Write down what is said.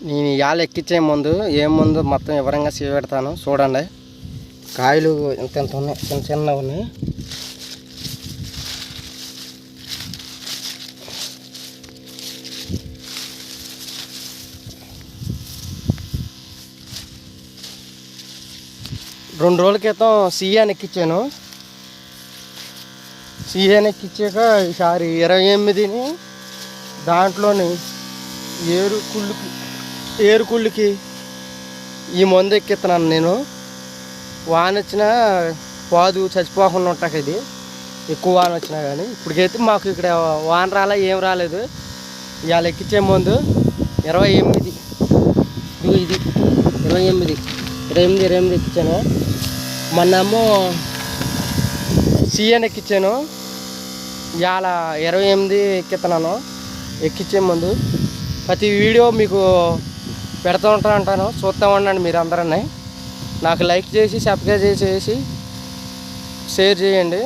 నేను ఇవాళ ఎక్కించే ముందు ఏం ముందు మొత్తం వివరంగా పెడతాను చూడండి. కాయలు ఎంత ఎంత ఉన్నాయి, చిన్న చిన్నగా ఉన్నాయి. రెండు రోజుల క్రితం సియాని ఎక్కించాను. సియాని ఎక్కించాక ఈసారి 28ని దాంట్లోని ఏరుకుళ్ళకి ఈ మందు ఎక్కిస్తున్నాను నేను. వాన వచ్చినా పాదు చచ్చిపోకుండా ఉంటాక ఇది ఎక్కువ వాన వచ్చినా కానీ. ఇప్పటికైతే మాకు ఇక్కడ వాన రాలే, ఏం రాలేదు. ఇవాళ ఎక్కించే ముందు 28 ఇది 28 ఎక్కించాను. మొన్నేమో సిఎన్ ఎక్కించాను. ఇవాళ 28 ఎక్కిస్తున్నాను. ఎక్కించే ముందు ప్రతి వీడియో మీకు పెడతా ఉంటాను, చూస్తూ ఉండండి. మీరు అందరూ నాకు లైక్ చేసి సబ్స్క్రైబ్ చేసి షేర్ చేయండి.